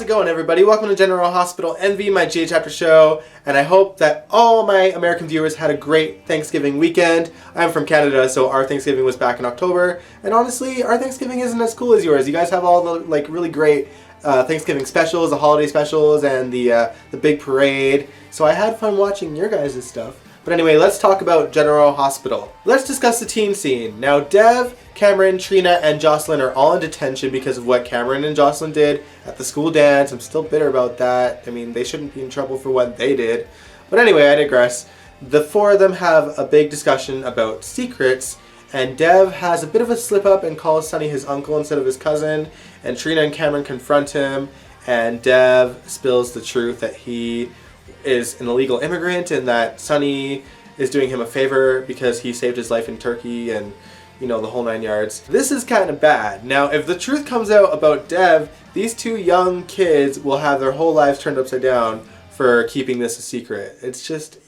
going, everybody? Welcome to General Hospital Envy, my GH After show, and I hope that all my American viewers had a great Thanksgiving weekend. I'm from Canada, so our Thanksgiving was back in October, and honestly, our Thanksgiving isn't as cool as yours. You guys have all the really great Thanksgiving specials, the holiday specials, and the big parade. So I had fun watching your guys' stuff. But anyway, let's talk about General Hospital. Let's discuss the teen scene. Now, Dev, Cameron, Trina, and Jocelyn are all in detention because of what Cameron and Jocelyn did at the school dance. I'm still bitter about that. I mean, they shouldn't be in trouble for what they did. But anyway, I digress. The four of them have a big discussion about secrets, and Dev has a bit of a slip-up and calls Sunny his uncle instead of his cousin, and Trina and Cameron confront him, and Dev spills the truth that he is an illegal immigrant and that Sunny is doing him a favor because he saved his life in Turkey and, you know, the whole 9 yards. This is kind of bad. Now, if the truth comes out about Dev, these two young kids will have their whole lives turned upside down for keeping this a secret. It's just,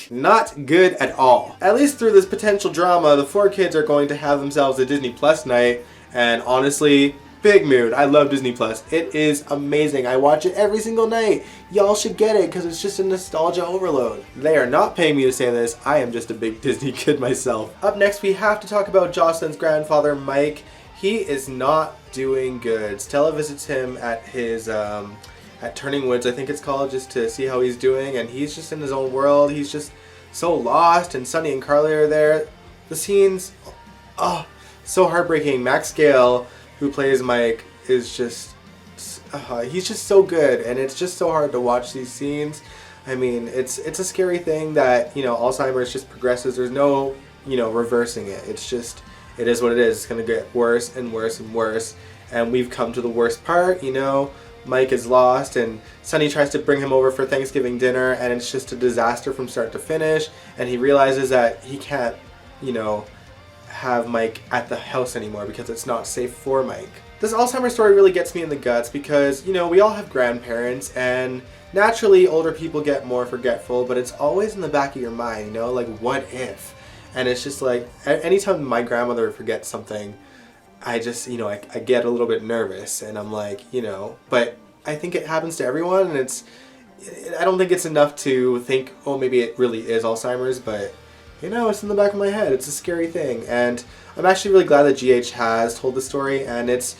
not good at all. At least through this potential drama, the four kids are going to have themselves a Disney Plus night, and honestly, big mood. I love Disney Plus. It is amazing. I watch it every single night. Y'all should get it because it's just a nostalgia overload. They are not paying me to say this. I am just a big Disney kid myself. Up next, we have to talk about Jocelyn's grandfather, Mike. He is not doing good. Stella visits him at his, at Turning Woods, I think it's called, just to see how he's doing, and he's just in his own world. He's just so lost, and Sunny and Carly are there. The scenes, so heartbreaking. Max Gale, who plays Mike, is just, he's just so good, and it's just so hard to watch these scenes. I mean, it's a scary thing that, you know, Alzheimer's just progresses. There's no, you know, reversing it. It's just, it is what it is. It's going to get worse and worse and worse, and we've come to the worst part, you know. Mike is lost, and Sunny tries to bring him over for Thanksgiving dinner, and it's just a disaster from start to finish, and he realizes that he can't, you know, have Mike at the house anymore because it's not safe for Mike. This Alzheimer's story really gets me in the guts because, you know, we all have grandparents, and naturally older people get more forgetful, but it's always in the back of your mind, you know, like, what if? And it's just like, anytime my grandmother forgets something, I just, you know, I get a little bit nervous, and I'm like, you know, but I think it happens to everyone, and I don't think it's enough to think, oh, maybe it really is Alzheimer's, but you know, it's in the back of my head. It's a scary thing. And I'm actually really glad that GH has told the story. And it's,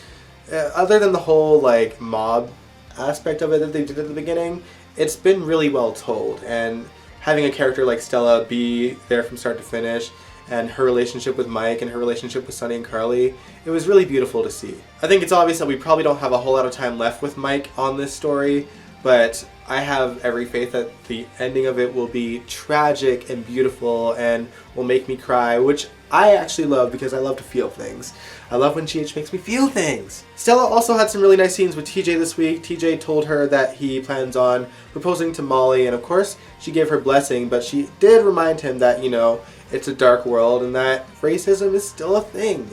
other than the whole, like, mob aspect of it that they did at the beginning, it's been really well told. And having a character like Stella be there from start to finish, and her relationship with Mike and her relationship with Sunny and Carly, it was really beautiful to see. I think it's obvious that we probably don't have a whole lot of time left with Mike on this story, but I have every faith that the ending of it will be tragic and beautiful and will make me cry, which I actually love because I love to feel things. I love when GH makes me feel things. Stella also had some really nice scenes with TJ this week. TJ told her that he plans on proposing to Molly, and of course she gave her blessing, but she did remind him that, you know, it's a dark world and that racism is still a thing.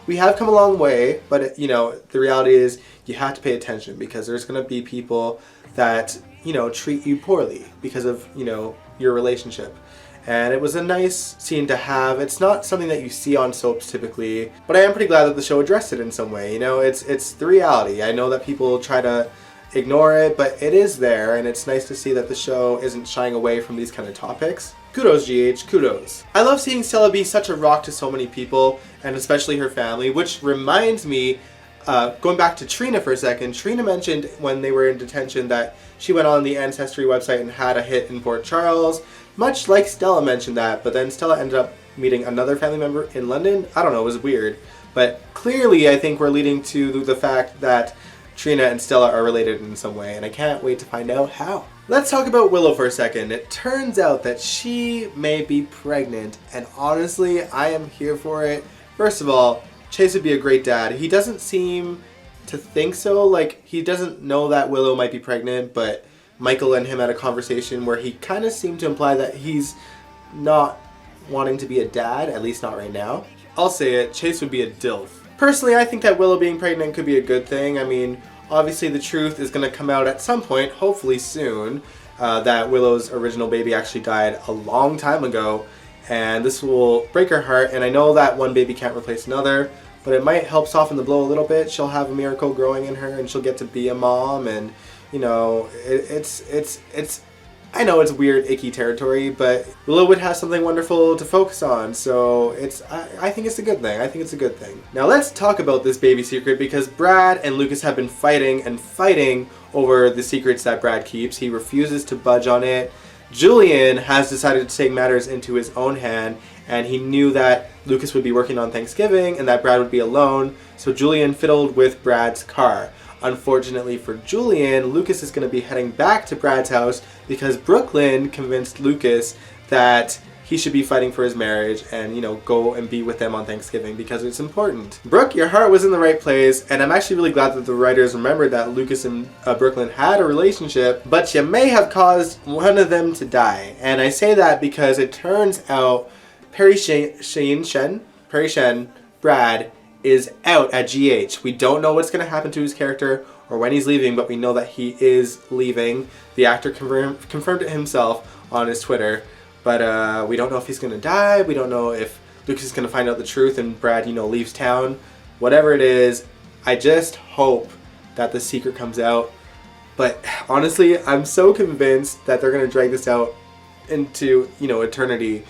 We have come a long way, but you know, the reality is you have to pay attention because there's going to be people that, you know, treat you poorly because of, you know, your relationship. And it was a nice scene to have. It's not something that you see on soaps typically, but I am pretty glad that the show addressed it in some way. You know, it's the reality. I know that people try to ignore it, but it is there, and it's nice to see that the show isn't shying away from these kind of topics. Kudos, GH, kudos. I love seeing Stella be such a rock to so many people, and especially her family, which reminds me, going back to Trina for a second, Trina mentioned when they were in detention that she went on the Ancestry website and had a hit in Port Charles, much like Stella mentioned that, but then Stella ended up meeting another family member in London. I don't know, it was weird. But clearly I think we're leading to the fact that Trina and Stella are related in some way, and I can't wait to find out how. Let's talk about Willow for a second. It turns out that she may be pregnant, and honestly, I am here for it. First of all, Chase would be a great dad. He doesn't seem to think so. Like, he doesn't know that Willow might be pregnant, but Michael and him had a conversation where he kind of seemed to imply that he's not wanting to be a dad, at least not right now. I'll say it, Chase would be a DILF. Personally, I think that Willow being pregnant could be a good thing. I mean, obviously the truth is going to come out at some point, hopefully soon, that Willow's original baby actually died a long time ago, and this will break her heart, and I know that one baby can't replace another, but it might help soften the blow a little bit. She'll have a miracle growing in her, and she'll get to be a mom, and you know, it's I know it's weird, icky territory, but Willow would have something wonderful to focus on, so I think it's a good thing. I think it's a good thing. Now let's talk about this baby secret, because Brad and Lucas have been fighting over the secrets that Brad keeps. He refuses to budge on it. Julian has decided to take matters into his own hand, and he knew that Lucas would be working on Thanksgiving and that Brad would be alone, so Julian fiddled with Brad's car. Unfortunately for Julian, Lucas is going to be heading back to Brad's house because Brooklyn convinced Lucas that he should be fighting for his marriage and, you know, go and be with them on Thanksgiving because it's important. Brooke, your heart was in the right place, and I'm actually really glad that the writers remembered that Lucas and Brooklyn had a relationship, but you may have caused one of them to die. And I say that because it turns out Shen, Brad, is out at GH. We don't know what's going to happen to his character or when he's leaving, but we know that he is leaving. The actor confirmed it himself on his Twitter, but we don't know if he's going to die. We don't know if Lucas is going to find out the truth and Brad, you know, leaves town. Whatever it is, I just hope that the secret comes out. But honestly, I'm so convinced that they're going to drag this out into, you know, eternity.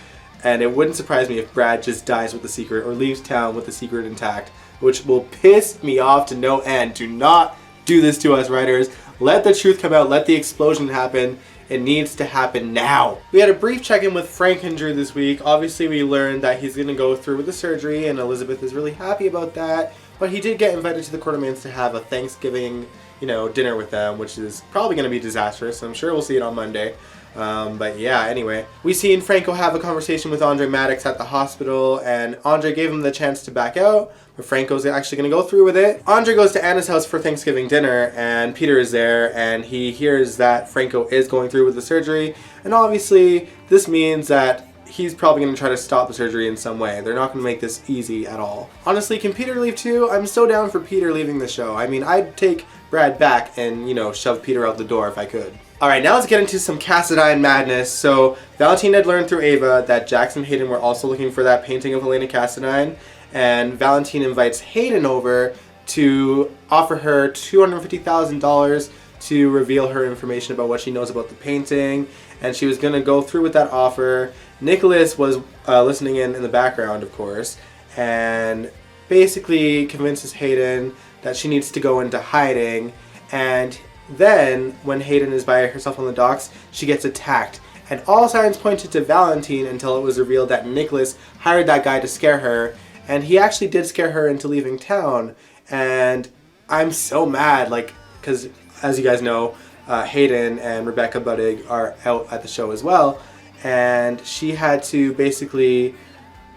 And it wouldn't surprise me if Brad just dies with the secret or leaves town with the secret intact, which will piss me off to no end. Do not do this to us, writers. Let the truth come out. Let the explosion happen. It needs to happen now. We had a brief check-in with Frank and Drew this week. Obviously, we learned that he's going to go through with the surgery, and Elizabeth is really happy about that. But he did get invited to the Quartermains to have a Thanksgiving, you know, dinner with them, which is probably going to be disastrous. I'm sure we'll see it on Monday. But yeah, anyway. We seen Franco have a conversation with Andre Maddox at the hospital, and Andre gave him the chance to back out, but Franco's actually going to go through with it. Andre goes to Anna's house for Thanksgiving dinner, and Peter is there, and he hears that Franco is going through with the surgery, and obviously this means that he's probably going to try to stop the surgery in some way. They're not going to make this easy at all. Honestly, can Peter leave too? I'm so down for Peter leaving the show. I mean, I'd take Brad back and, you know, shove Peter out the door if I could. Alright, now let's get into some Cassadine madness. So, Valentin had learned through Ava that Jax and Hayden were also looking for that painting of Helena Cassadine, and Valentin invites Hayden over to offer her $250,000 to reveal her information about what she knows about the painting, and she was going to go through with that offer. Nikolas was listening in the background, of course, and basically convinces Hayden that she needs to go into hiding, and then, when Hayden is by herself on the docks, she gets attacked. And all signs pointed to Valentin until it was revealed that Nikolas hired that guy to scare her. And he actually did scare her into leaving town. And I'm so mad, like, because as you guys know, Hayden and Rebecca Buddig are out at the show as well. And she had to basically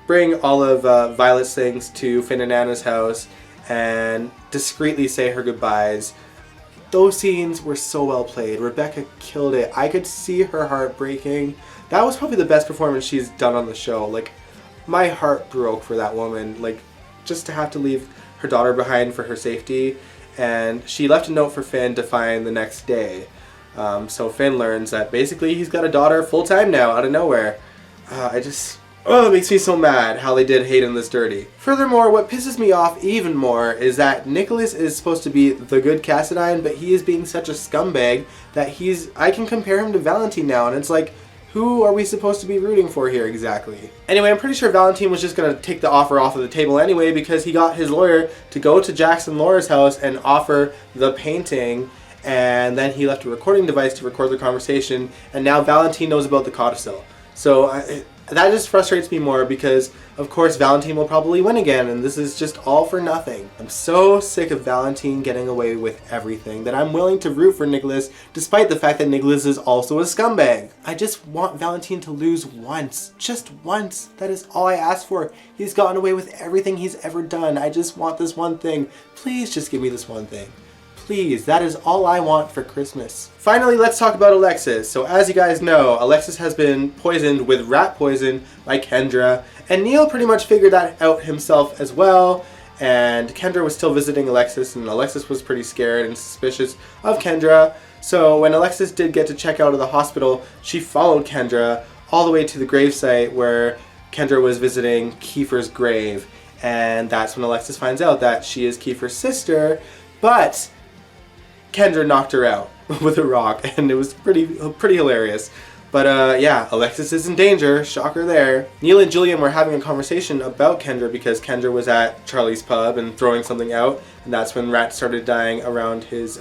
bring all of Violet's things to Finn and Anna's house and discreetly say her goodbyes. Those scenes were so well played. Rebecca killed it. I could see her heart breaking. That was probably the best performance she's done on the show. Like, my heart broke for that woman. Like, just to have to leave her daughter behind for her safety. And she left a note for Finn to find the next day. So Finn learns that basically he's got a daughter full-time now, out of nowhere. It makes me so mad how they did Hayden this dirty. Furthermore, what pisses me off even more is that Nikolas is supposed to be the good Cassadine, but he is being such a scumbag that I can compare him to Valentin now, and it's like, who are we supposed to be rooting for here exactly? Anyway, I'm pretty sure Valentin was just going to take the offer off of the table anyway because he got his lawyer to go to Jackson Laura's house and offer the painting, and then he left a recording device to record the conversation, and now Valentin knows about the codicil. So that just frustrates me more because, of course, Valentin will probably win again, and this is just all for nothing. I'm so sick of Valentin getting away with everything that I'm willing to root for Nikolas, despite the fact that Nikolas is also a scumbag. I just want Valentin to lose once. Just once. That is all I ask for. He's gotten away with everything he's ever done. I just want this one thing. Please just give me this one thing. Please, that is all I want for Christmas. Finally, let's talk about Alexis. So as you guys know, Alexis has been poisoned with rat poison by Kendra, and Neil pretty much figured that out himself as well, and Kendra was still visiting Alexis, and Alexis was pretty scared and suspicious of Kendra. So when Alexis did get to check out of the hospital, she followed Kendra all the way to the gravesite where Kendra was visiting Kiefer's grave. And that's when Alexis finds out that she is Kiefer's sister, but Kendra knocked her out with a rock, and it was pretty hilarious. But yeah, Alexis is in danger. Shocker there. Neil and Julian were having a conversation about Kendra because Kendra was at Charlie's pub and throwing something out, and that's when rats started dying around his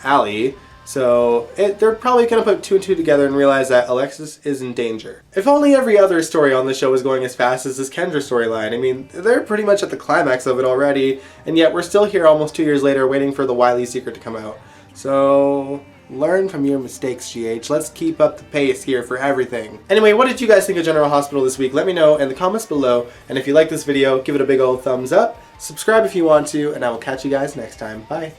alley. So they're probably going to put 2 and 2 together and realize that Alexis is in danger. If only every other story on the show was going as fast as this Kendra storyline. I mean, they're pretty much at the climax of it already, and yet we're still here almost 2 years later waiting for the Wiley secret to come out. So learn from your mistakes, GH. Let's keep up the pace here for everything. Anyway, what did you guys think of General Hospital this week? Let me know in the comments below, and if you like this video, give it a big old thumbs up, subscribe if you want to, and I will catch you guys next time. Bye!